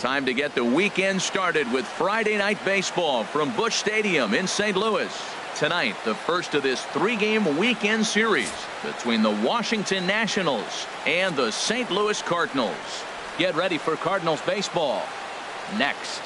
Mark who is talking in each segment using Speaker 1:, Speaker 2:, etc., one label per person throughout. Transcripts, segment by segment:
Speaker 1: Time to get the weekend started with Friday Night Baseball from Busch Stadium in St. Louis. Tonight, the first of this three-game weekend series between the Washington Nationals and the St. Louis Cardinals. Get ready for Cardinals baseball next.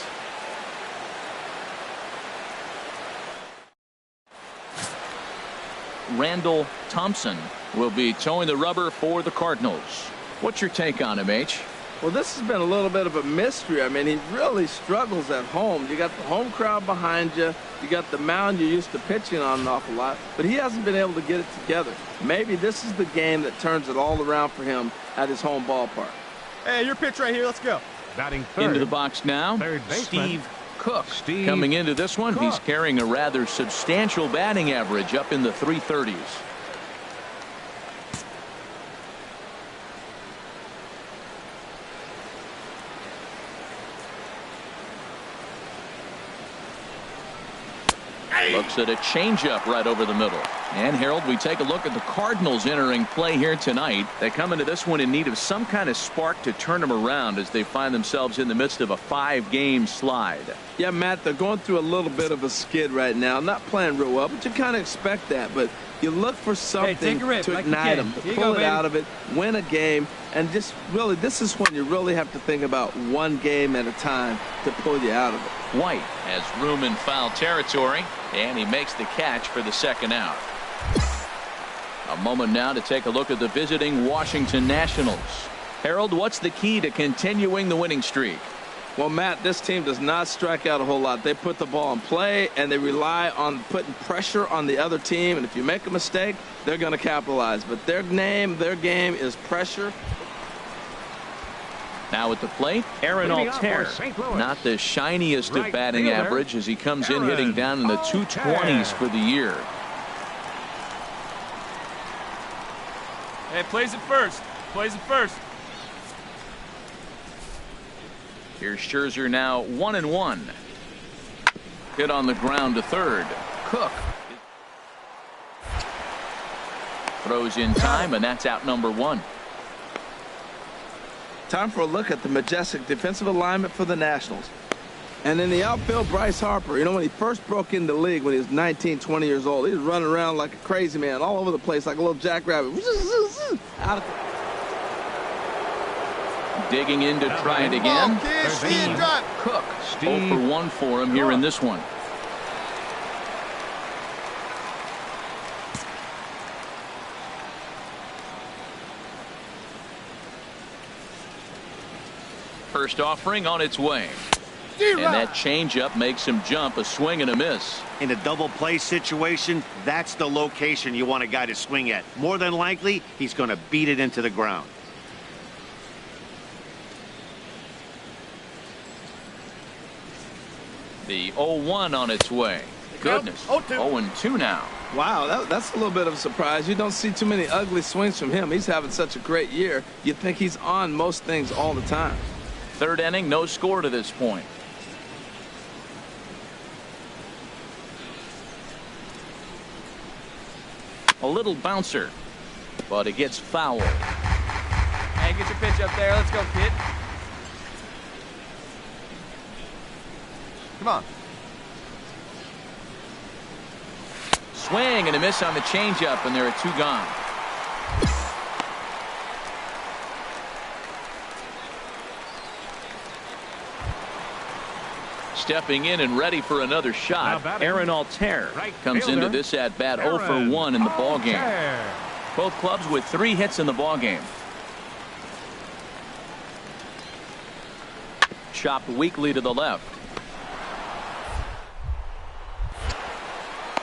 Speaker 1: Randall Thompson will be towing the rubber for the Cardinals. What's your take on him, H?
Speaker 2: Well, this has been a little bit of a mystery. I mean, he really struggles at home. You got the home crowd behind you. You got the mound you're used to pitching on an awful lot. But he hasn't been able to get it together. Maybe this is the game that turns it all around for him at his home ballpark.
Speaker 3: Hey, your pitch right here. Let's go.
Speaker 4: Batting third.
Speaker 1: Into the box now, Steve Cook. Coming into this one, he's carrying a rather substantial batting average up in the 330s. Looks at a changeup right over the middle. And Harold, we take a look at the Cardinals entering play here tonight. They come into this one in need of some kind of spark to turn them around as they find themselves in the midst of a 5-game slide.
Speaker 2: Yeah, Matt, they're going through a little bit of a skid right now. Not playing real well, but you kind of expect that. But you look for something to ignite them, to pull it out of it, win a game, and just really, this is when you really have to think about one game at a time to pull you out of it.
Speaker 1: White has room in foul territory, and he makes the catch for the second out. A moment now to take a look at the visiting Washington Nationals. Harold, what's the key to continuing the winning streak?
Speaker 2: Well, Matt, this team does not strike out a whole lot. They put the ball in play, and they rely on putting pressure on the other team. And if you make a mistake, they're going to capitalize. But their game is pressure.
Speaker 1: Now at the plate, Aaron Altair. Not the shiniest of batting average as he comes in hitting down in the 220s for the year.
Speaker 3: Hey, plays it first. Plays it first.
Speaker 1: Here's Scherzer now 1-1. Hit on the ground to third. Cook throws in time, and that's out number 1.
Speaker 2: Time for a look at the majestic defensive alignment for the Nationals. And in the outfield, Bryce Harper. You know, when he first broke into the league when he was 19, 20 years old, he was running around like a crazy man all over the place like a little jackrabbit. Out of
Speaker 1: digging in to try it again. Steve Cook. 0 for 1 for him here in this one. First offering on its way. And that changeup makes him jump. A swing and a miss.
Speaker 5: In a double play situation, that's the location you want a guy to swing at. More than likely, he's going to beat it into the ground.
Speaker 1: The 0-1 on its way. Goodness. 0-2 now.
Speaker 2: Wow, that's a little bit of a surprise. You don't see too many ugly swings from him. He's having such a great year. You'd think he's on most things all the time.
Speaker 1: Third inning, no score to this point. A little bouncer, but it gets fouled.
Speaker 3: Hey, get your pitch up there. Let's go, kid. Come on.
Speaker 1: Swing and a miss on the changeup, and there are 2 gone. Stepping in and ready for another shot, Aaron Altair comes into this at bat 0 for 1 in the ball game. Both clubs with 3 hits in the ball game. Chopped weakly to the left.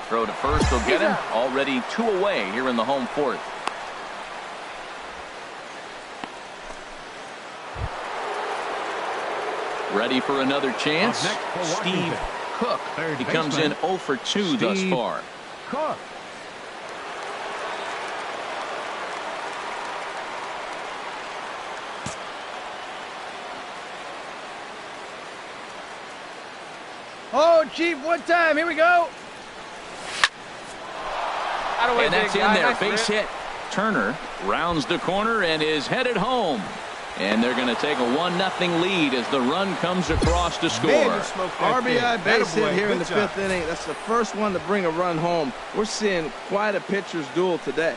Speaker 1: Throw to first will get him. Already 2 away here in the home 4th. Ready for another chance. Steve Cook. He comes in 0 for 2 thus far.
Speaker 4: Cook.
Speaker 3: Oh, Chief, one time. Here we go.
Speaker 1: And that's in there. Base hit. Turner rounds the corner and is headed home. And they're going to take a 1-0 lead as the run comes across to score.
Speaker 2: RBI base hit here in the 5th inning. That's the first one to bring a run home. We're seeing quite a pitcher's duel today.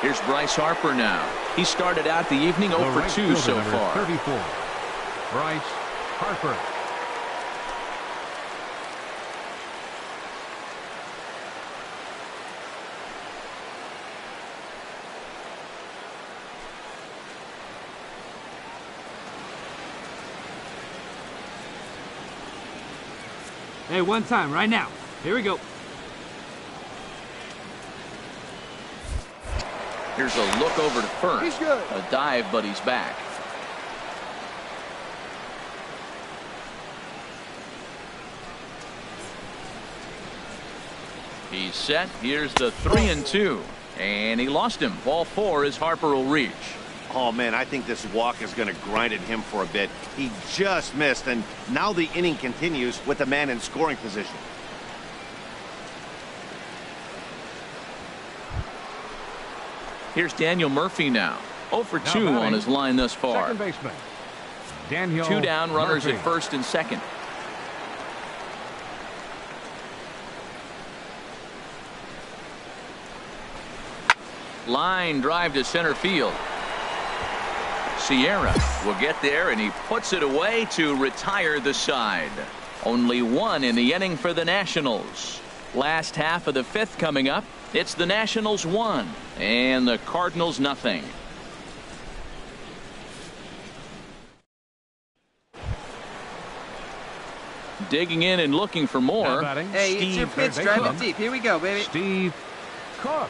Speaker 1: Here's Bryce Harper now. He started out the evening 0 for 2 so far.
Speaker 4: 34, Bryce Harper.
Speaker 6: Hey, one time, right now. Here we go.
Speaker 1: Here's a look over to first.
Speaker 3: He's good.
Speaker 1: A dive, but he's back. He's set. Here's the 3-2. And he lost him. Ball 4 as Harper will reach.
Speaker 5: Oh, man, I think this walk is going to grind at him for a bit. He just missed, and now the inning continues with the man in scoring position.
Speaker 1: Here's Daniel Murphy now. 0 for 2 on his line thus far.
Speaker 4: Second baseman, Daniel
Speaker 1: 2 down, runners
Speaker 4: Murphy.
Speaker 1: at first and second. Line drive to center field. Sierra will get there, and he puts it away to retire the side. Only 1 in the inning for the Nationals. Last half of the 5th coming up. It's the Nationals 1 and the Cardinals nothing. Digging in and looking for more.
Speaker 3: Hey, it's your pitch. Drive it deep. Here we go, baby.
Speaker 4: Steve Cook.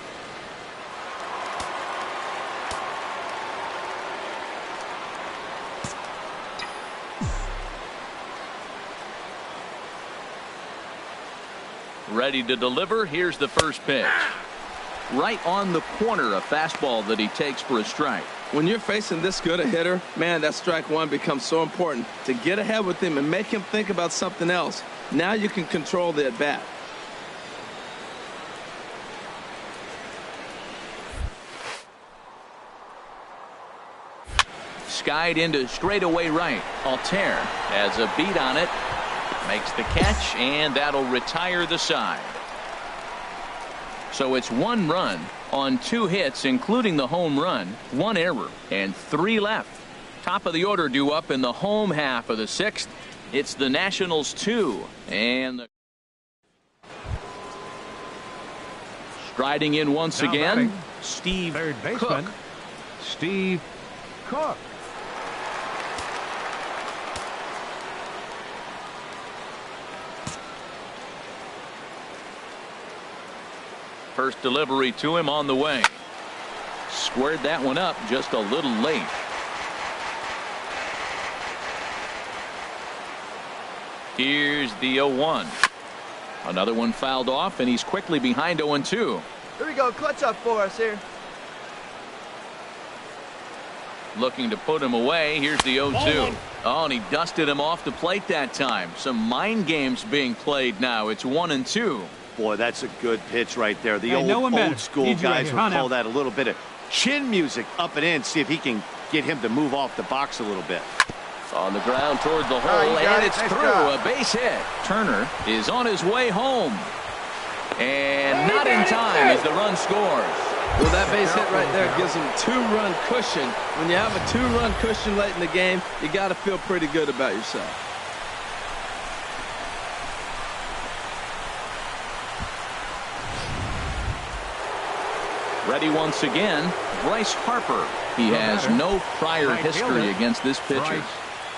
Speaker 1: Ready to deliver. Here's the first pitch. Right on the corner, a fastball that he takes for a strike.
Speaker 2: When you're facing this good a hitter, man, that strike one becomes so important to get ahead with him and make him think about something else. Now you can control the at-bat.
Speaker 1: Skied into straightaway right. Altair has a beat on it. Makes the catch, and that'll retire the side. So it's 1 run on 2 hits, including the home run, 1 error, and 3 left. Top of the order due up in the home half of the 6th. It's the Nationals 2, and striding in once
Speaker 4: Now
Speaker 1: again,
Speaker 4: batting,
Speaker 1: Steve
Speaker 4: third baseman,
Speaker 1: Cook.
Speaker 4: Steve Cook.
Speaker 1: First delivery to him on the way. Squared that one up just a little late. Here's the 0-1. Another one fouled off, and he's quickly behind 0-2.
Speaker 3: Here we go. Clutch up for us here.
Speaker 1: Looking to put him away. Here's the 0-2. Oh, and he dusted him off the plate that time. Some mind games being played now. It's 1-2.
Speaker 5: Boy, that's a good pitch right there. The
Speaker 6: Hey, no one better.
Speaker 5: old school
Speaker 6: Need you right
Speaker 5: guys
Speaker 6: here.
Speaker 5: would
Speaker 6: Huh,
Speaker 5: call
Speaker 6: now.
Speaker 5: that a little bit of chin music up and in. See if he can get him to move off the box a little bit.
Speaker 1: On the ground toward the
Speaker 3: you
Speaker 1: hole,
Speaker 3: got
Speaker 1: and
Speaker 3: it.
Speaker 1: it's
Speaker 3: Nice
Speaker 1: through.
Speaker 3: job.
Speaker 1: A base hit. Turner is on his way home. And not in time as the run scores.
Speaker 2: Well, that base hit right there gives him 2-run cushion. When you have a 2-run cushion late in the game, you got to feel pretty good about yourself.
Speaker 1: Ready once again, Bryce Harper. He has no prior
Speaker 4: Right
Speaker 1: history
Speaker 4: fielder,
Speaker 1: against this pitcher.
Speaker 4: Bryce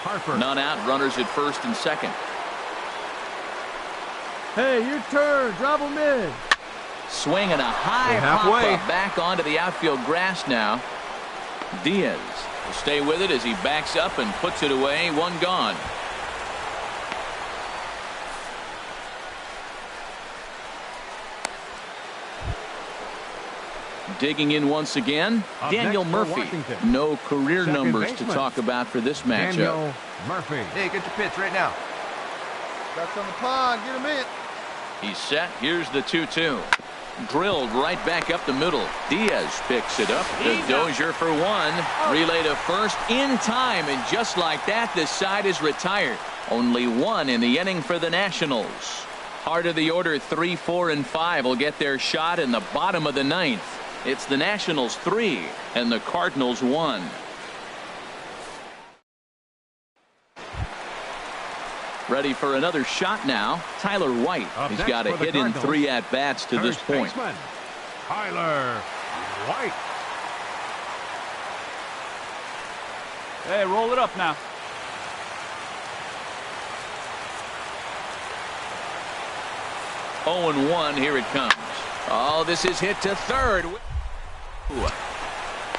Speaker 4: Harper.
Speaker 1: None out, runners at first and second.
Speaker 3: Hey, your turn. Drop him in.
Speaker 1: Swing and a high
Speaker 2: halfway.
Speaker 1: pop-up back onto the outfield grass now. Diaz will stay with it as he backs up and puts it away. 1 gone. Digging in once again,
Speaker 4: Up
Speaker 1: Daniel
Speaker 4: next for
Speaker 1: Murphy.
Speaker 4: Washington.
Speaker 1: No career
Speaker 4: Second
Speaker 1: numbers to
Speaker 4: baseman,
Speaker 1: talk about for this matchup.
Speaker 4: Daniel Murphy.
Speaker 3: Hey, get your pitch right now. Ducks on the pond. Get him in.
Speaker 1: He's set. Here's the 2-2. Drilled right back up the middle. Diaz picks it up. The Dozier for one. Relay to first in time, and just like that, the side is retired. Only one in the inning for the Nationals. Heart of the order, 3, 4, and 5 will get their shot in the bottom of the ninth. It's the Nationals 3 and the Cardinals 1. Ready for another shot now. Tyler White. He's got a hit in 3 at-bats to this point.
Speaker 4: Tyler White.
Speaker 6: Hey, roll it up now.
Speaker 1: Oh, and 1. Here it comes. Oh, this is hit to third.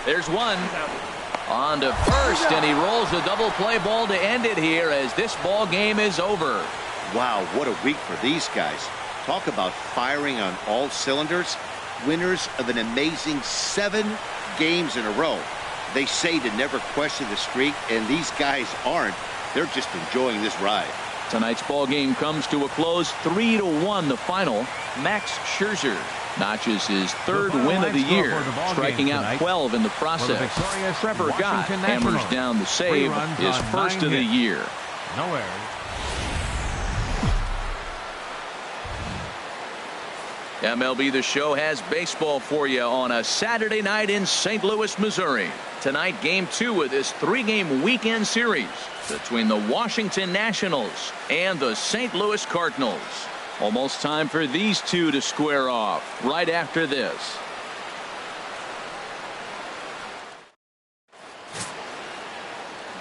Speaker 1: There's one. On to first, and he rolls a double play ball to end it here as this ball game is over.
Speaker 5: Wow, what a week for these guys. Talk about firing on all cylinders. Winners of an amazing 7 games in a row. They say to never question the streak, and these guys aren't. They're just enjoying this ride.
Speaker 1: Tonight's ball game comes to a close, 3-1 the final. Max Scherzer notches his 3rd win of the year, striking out 12 in the process. Trevor Gott hammers down the save, his 1st of the year.
Speaker 4: No errors.
Speaker 1: MLB The Show has baseball for you on a Saturday night in St. Louis, Missouri. Tonight, Game 2 of this 3-game weekend series between the Washington Nationals and the St. Louis Cardinals. Almost time for these two to square off right after this.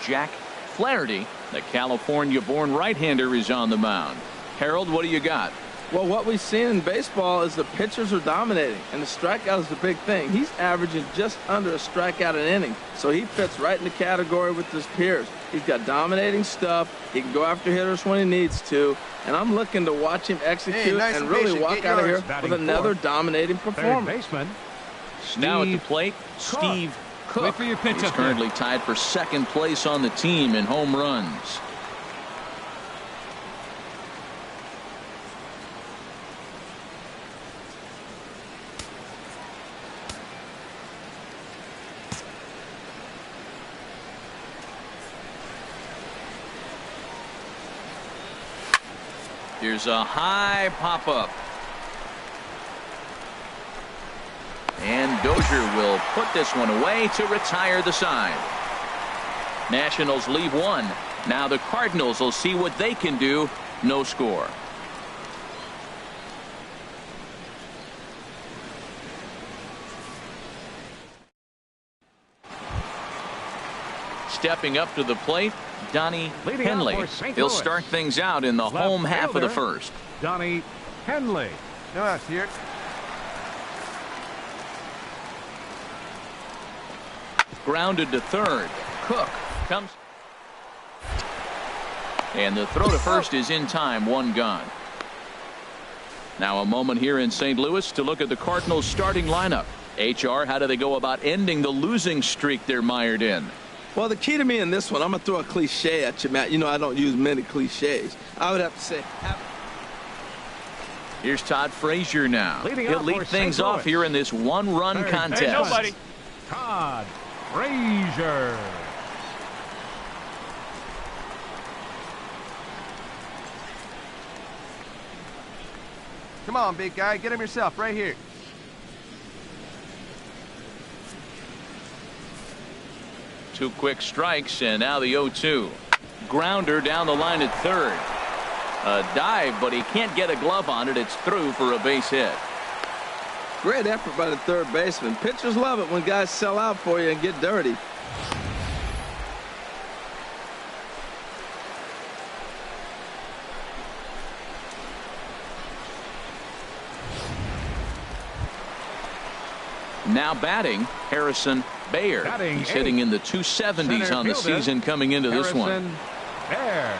Speaker 1: Jack Flaherty, the California-born right-hander, is on the mound. Harold, what do you got?
Speaker 2: Well, what we've seen in baseball is the pitchers are dominating, and the strikeout is the big thing. He's averaging just under a strikeout an inning, so he fits right in the category with his peers. He's got dominating stuff. He can go after hitters when he needs to, and I'm looking to watch him execute and really walk out of here with another dominating performance.
Speaker 1: Now at the plate, Steve Cook.
Speaker 6: Wait for your pitch.
Speaker 1: He's currently tied for 2nd place on the team in home runs. Here's a high pop-up. And Dozier will put this one away to retire the side. Nationals leave 1. Now the Cardinals will see what they can do. No score. Stepping up to the plate, Donnie Henley. He'll start things out in the home half of the 1st.
Speaker 4: Donnie Henley.
Speaker 3: No outs here.
Speaker 1: Grounded to 3rd. Cook comes. And the throw to first is in time. 1 gone. Now a moment here in St. Louis to look at the Cardinals starting lineup. HR, how do they go about ending the losing streak they're mired in?
Speaker 2: Well, the key to me in this one, I'm going to throw a cliche at you, Matt. You know I don't use many cliches. I would have to say...
Speaker 1: Here's Todd Frazier now. He'll lead things
Speaker 4: St.
Speaker 1: off
Speaker 4: Louis.
Speaker 1: here in this 1-run contest.
Speaker 6: Hey, nobody.
Speaker 4: Todd Frazier.
Speaker 3: Come on, big guy. Get him yourself right here.
Speaker 1: Two quick strikes, and now the 0-2. Grounder down the line at 3rd. A dive, but he can't get a glove on it. It's through for a base hit.
Speaker 2: Great effort by the 3rd baseman. Pitchers love it when guys sell out for you and get dirty.
Speaker 1: Now batting, Harrison Bayer. He's hitting in the 270s on the season coming into this one.
Speaker 4: Bayer.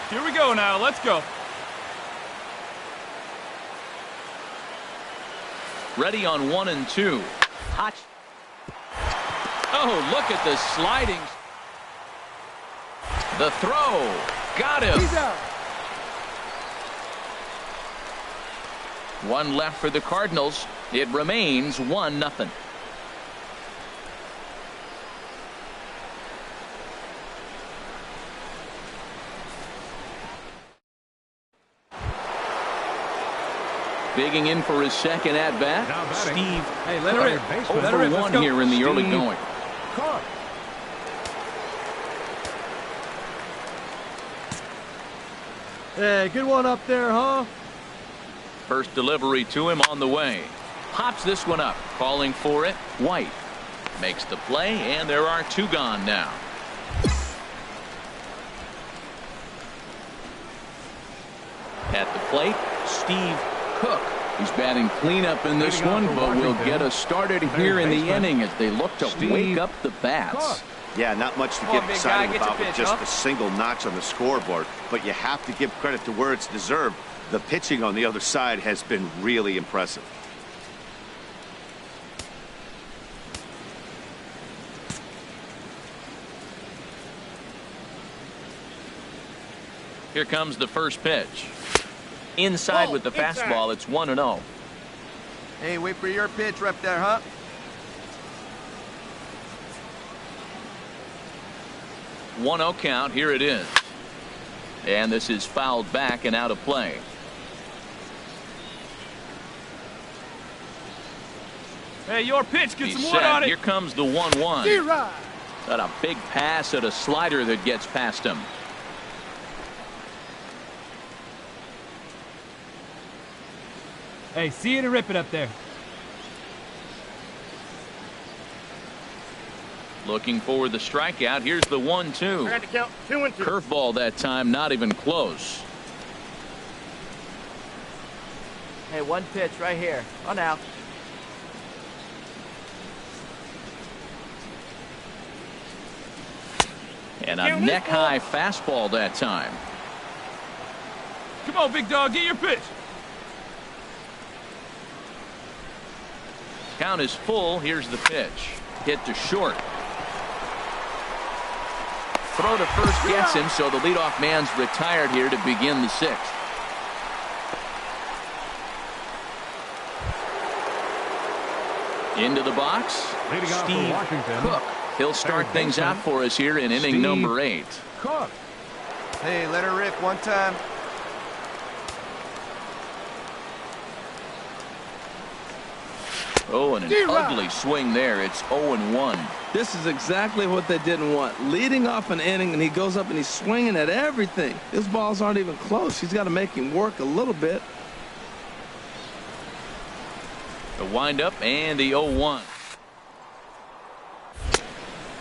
Speaker 6: Here we go now. Let's go.
Speaker 1: Ready on 1 and 2. Hot. Oh, look at the sliding. The throw. Got him.
Speaker 3: He's out.
Speaker 1: One left for the Cardinals. It remains 1-0. Digging in for his second at-bat, Steve.
Speaker 6: Hey, let her rip.
Speaker 1: Over one here in the early going.
Speaker 4: Caught.
Speaker 3: Hey, good one up there, huh?
Speaker 1: First delivery to him on the way. Pops this one up, calling for it. White makes the play, and there are two gone now. At the plate, Steve Cook. He's batting cleanup in this one, but will get us started here in the inning as they look to wake up the bats.
Speaker 5: Yeah, not much to get excited about with just a single notch on the scoreboard, but you have to give credit to where it's deserved. The pitching on the other side has been really impressive.
Speaker 1: Here comes the first pitch. Inside with the fastball, it's 1-0.
Speaker 3: Hey, wait for your pitch right there, huh?
Speaker 1: One-0 count. Here it is. And this is fouled back and out of play.
Speaker 6: Hey, your pitch. Get
Speaker 1: He's
Speaker 6: some wood
Speaker 1: set.
Speaker 6: on it.
Speaker 1: Here comes the 1-1. Got a big pass at a slider that gets past him.
Speaker 6: Hey, see it and rip it up there.
Speaker 1: Looking for the strikeout. Here's the 1-2.
Speaker 3: I got to count 2 and 2.
Speaker 1: Curveball that time, not even close.
Speaker 3: Hey, one pitch right here. Oh, now.
Speaker 1: And a neck-high fastball that time.
Speaker 6: Come on, big dog, get your pitch.
Speaker 1: Count is full. Here's the pitch. Hit to short. Throw to first gets him, so the leadoff man's retired here to begin the sixth. Into the box, Steve Cook. He'll start things out for us here in inning number 8.
Speaker 4: Cook.
Speaker 3: Hey, let her rip one time.
Speaker 1: Oh, and an ugly swing there. It's 0-1.
Speaker 2: This is exactly what they didn't want. Leading off an inning, and he goes up and he's swinging at everything. His balls aren't even close. He's got to make him work a little bit.
Speaker 1: The windup and the 0-1.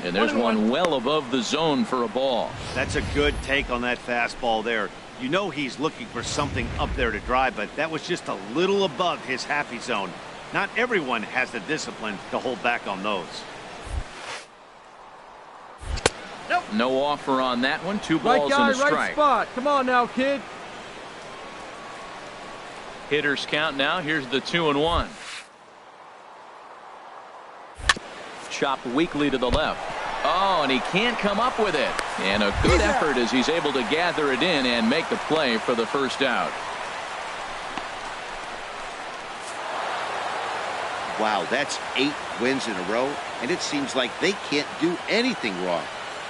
Speaker 1: And there's one well above the zone for a ball.
Speaker 5: That's a good take on that fastball there. You know he's looking for something up there to drive, but that was just a little above his happy zone. Not everyone has the discipline to hold back on those.
Speaker 3: Nope.
Speaker 1: No offer on that one. 2 balls
Speaker 3: Right guy,
Speaker 1: and a strike.
Speaker 3: right spot. Come on now, kid.
Speaker 1: Hitters count now. Here's the 2-1. Chopped weakly to the left. Oh, and he can't come up with it. And a good effort as he's able to gather it in and make the play for the first out.
Speaker 5: Wow, that's 8 wins in a row, and it seems like they can't do anything wrong.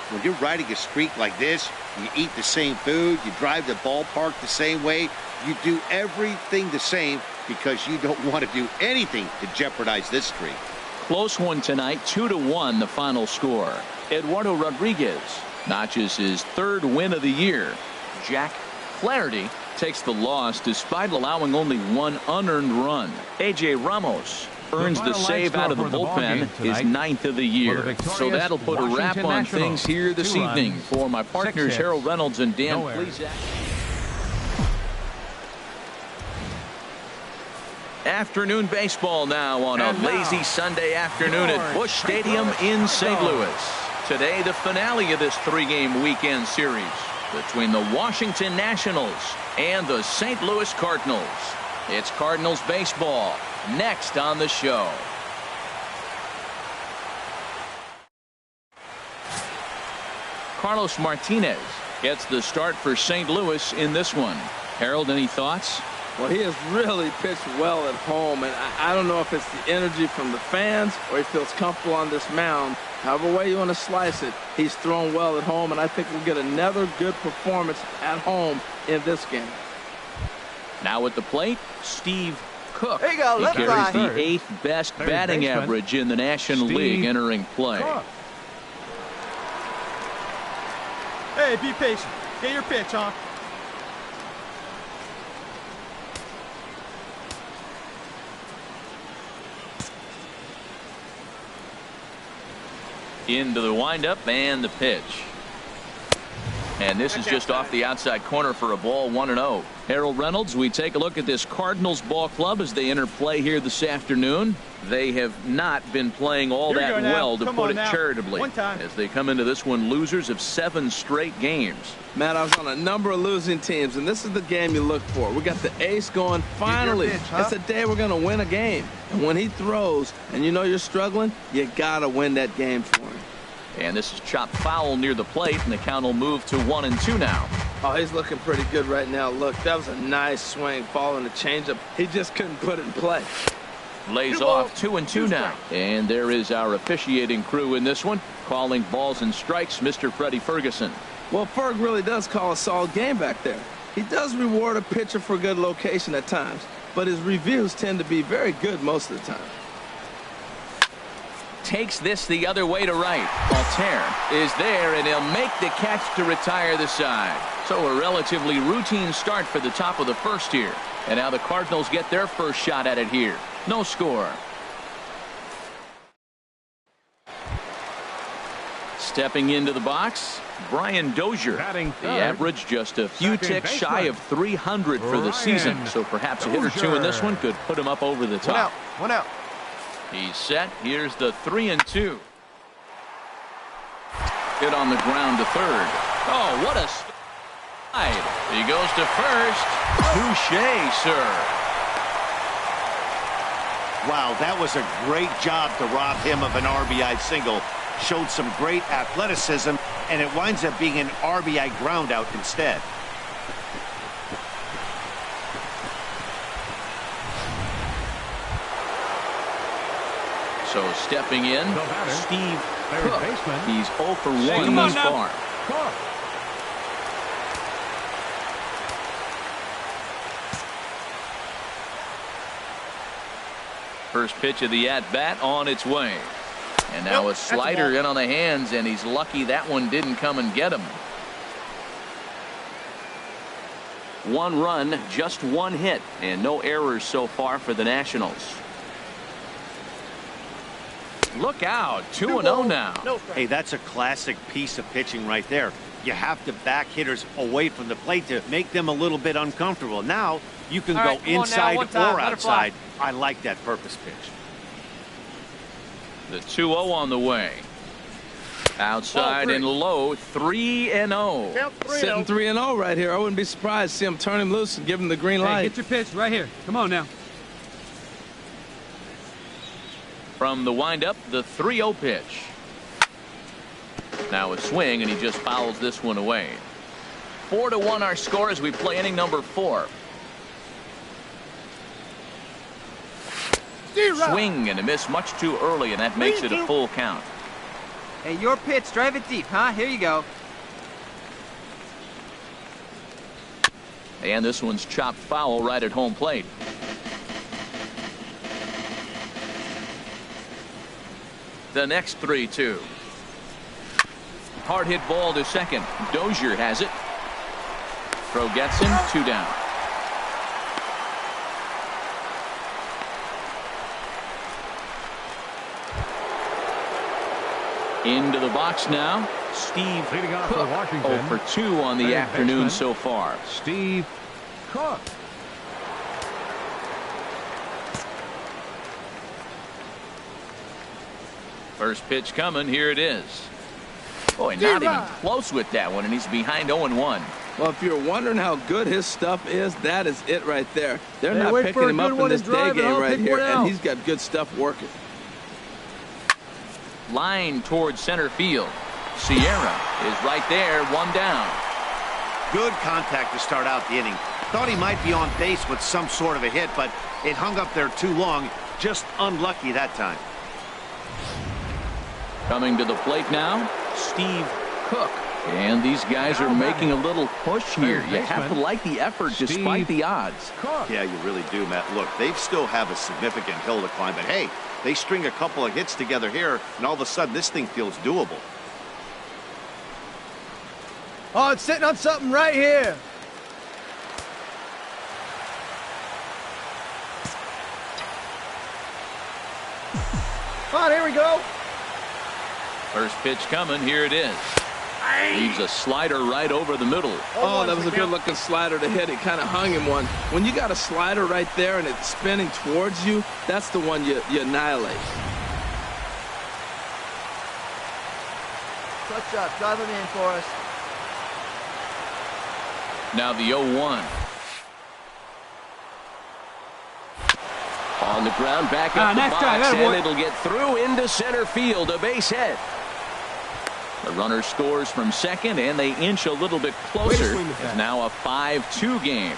Speaker 5: When you're riding a streak like this, you eat the same food, you drive the ballpark the same way, you do everything the same because you don't want to do anything to jeopardize this streak.
Speaker 1: Close one tonight, 2-1 the final score. Eduardo Rodriguez notches his 3rd win of the year. Jack Flaherty takes the loss despite allowing only 1 unearned run. A.J. Ramos earns the save out of the bullpen, his 9th of the year. So that'll put a wrap on things here this evening. For my partners Harold Reynolds and Dan Plesac. Afternoon baseball now on a lazy Sunday afternoon at Busch Stadium in St. Louis. Today the finale of this 3-game weekend series between the Washington Nationals and the St. Louis Cardinals. It's Cardinals baseball next on the show. Carlos Martinez gets the start for St. Louis in this one. Harold, any thoughts?
Speaker 2: Well, he has really pitched well at home, and I don't know if it's the energy from the fans or he feels comfortable on this mound. However way you want to slice it, he's thrown well at home, and I think we'll get another good performance at home in this game.
Speaker 1: Now at the plate, Steve Cook.
Speaker 3: There you go,
Speaker 1: he
Speaker 3: left
Speaker 1: carries
Speaker 3: side.
Speaker 1: the 8th best batting average in the National League entering play.
Speaker 4: Cook.
Speaker 3: Hey, be patient. Get your pitch, huh?
Speaker 1: Into the windup and the pitch. And this is just off the outside corner for a ball, 1-0. Harold Reynolds, we take a look at this Cardinals ball club as they enter play here this afternoon. They have not been playing all that well, to put it charitably, as they come into this one losers of 7 straight games.
Speaker 2: Matt, I was on a number of losing teams, and this is the game you look for. We got the ace going. Finally, pitch, huh? It's a day we're going to win a game. And when he throws and you know you're struggling, you got to win that game for him.
Speaker 1: And this is chopped foul near the plate, and the count will move to 1-2 now.
Speaker 2: Oh, he's looking pretty good right now. Look, that was a nice swing following the changeup. He just couldn't put it in play.
Speaker 1: Lays off 2-2 now. And there is our officiating crew in this one, calling balls and strikes, Mr. Freddie Ferguson.
Speaker 2: Well, Ferg really does call a solid game back there. He does reward a pitcher for good location at times, but his reviews tend to be very good most of the time.
Speaker 1: Takes this the other way to right. Altair is there, and he'll make the catch to retire the side. So a relatively routine start for the top of the first here. And now the Cardinals get their first shot at it here. No score. Stepping into the box, Brian Dozier. The average just a few ticks shy of 300 for the season. So perhaps a hit or two in this one could put him up over the top.
Speaker 3: One out.
Speaker 1: He's set. Here's the 3-2. Hit on the ground to third. Oh, what a slide. He goes to first. Touché, sir.
Speaker 5: Wow, that was a great job to rob him of an RBI single. Showed some great athleticism, and it winds up being an RBI ground out instead.
Speaker 1: So stepping in, Steve Cook. He's 0 for 1 thus far. First pitch of the at-bat on its way. And now a slider in on the hands, and he's lucky that one didn't come and get him. 1 run, just 1 hit, and no errors so far for the Nationals. Look out, 2-0 now.
Speaker 5: Hey, that's a classic piece of pitching right there. You have to back hitters away from the plate to make them a little bit uncomfortable. Now you can go inside or outside. I like that purpose pitch.
Speaker 1: The 2-0 on the way. Outside and low, 3-0.
Speaker 2: Sitting 3-0 right here. I wouldn't be surprised to see him turn him loose and give him the green light.
Speaker 6: Get your pitch right here. Come on now.
Speaker 1: From the windup, the 3-0 pitch. Now a swing, and he just fouls this one away. 4-1 our score as we play inning number 4. Swing and a miss much too early, and that makes it a full count.
Speaker 7: Hey, your pitch. Drive it deep, huh? Here you go.
Speaker 1: And this one's chopped foul right at home plate. The next 3-2. Hard hit ball to second. Dozier has it. Throw gets him. 2 down. Into the box now. Steve Cook, 0 for 2 on the afternoon so far.
Speaker 4: Steve Cook.
Speaker 1: First pitch coming. Here it is. Boy, not even close with that one, and he's behind 0-1.
Speaker 2: Well, if you're wondering how good his stuff is, that is it right there. They're not picking him up in this day game right here, and he's got good stuff working.
Speaker 1: Line towards center field. Sierra is right there, 1 down.
Speaker 5: Good contact to start out the inning. Thought he might be on base with some sort of a hit, but it hung up there too long. Just unlucky that time.
Speaker 1: Coming to the plate now, Steve Cook. And these guys are making a little push here. You have to like the effort despite the odds.
Speaker 5: Yeah, you really do, Matt. Look, they still have a significant hill to climb, but hey, they string a couple of hits together here, and all of a sudden this thing feels doable.
Speaker 3: Oh, it's sitting on something right here. Come on, here we go.
Speaker 1: First pitch coming. Here it is. Leaves a slider right over the middle.
Speaker 2: Oh, that was a good-looking slider to hit. It kind of hung him one. When you got a slider right there and it's spinning towards you, that's the one you annihilate.
Speaker 3: Touch up. Drive him in for us.
Speaker 1: Now the 0-1. On the ground, back up the box, and it'll get through into center field, a base hit. The runner scores from second, and they inch a little bit closer. It's now a 5-2 game.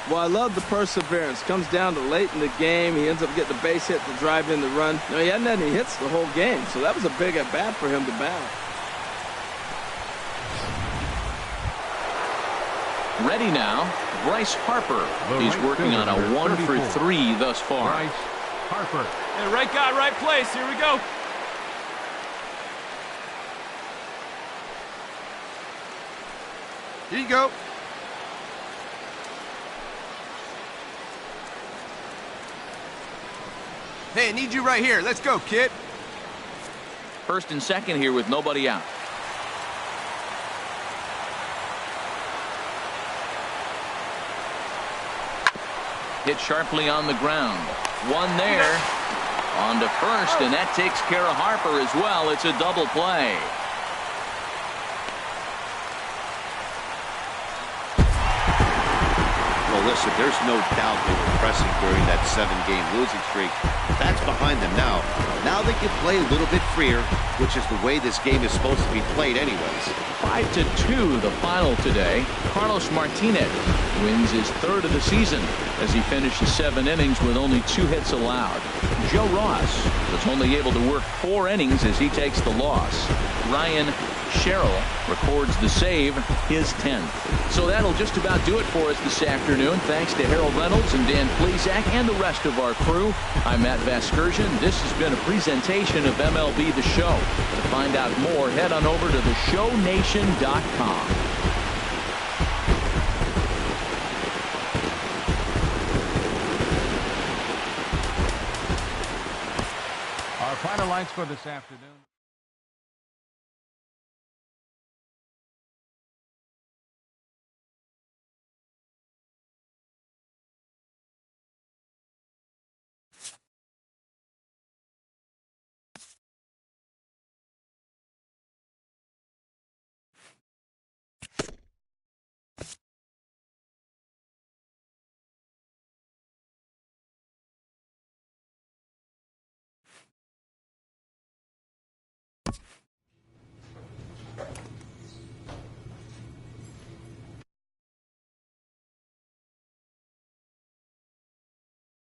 Speaker 2: Well, I love the perseverance. Comes down to late in the game. He ends up getting the base hit to drive in the run. You know, he hadn't had any hits the whole game, so that was a big at-bat for him to bounce.
Speaker 1: Ready now, Bryce Harper. He's working on a 1-for-3 thus far.
Speaker 4: Bryce Harper.
Speaker 6: Hey, right guy, right place. Here we go.
Speaker 3: Here you go. Hey, I need you right here. Let's go, kid.
Speaker 1: First and second here with nobody out. Hit sharply on the ground. One there. On to first, and that takes care of Harper as well. It's a double play.
Speaker 5: Well, listen, there's no doubt they were pressing during that 7-game losing streak. That's behind them now. Now they can play a little bit freer, which is the way this game is supposed to be played anyways.
Speaker 1: 5-2 the final today. Carlos Martinez wins his 3rd of the season as he finishes 7 innings with only 2 hits allowed. Joe Ross was only able to work 4 innings as he takes the loss. Ryan Sherrill records the save, his 10th. So that'll just about do it for us this afternoon. Thanks to Harold Reynolds and Dan Plesac and the rest of our crew. I'm Matt Vasgersian. This has been a presentation of MLB The Show. To find out more, head on over to theshownation.com.
Speaker 4: Our final line score this afternoon.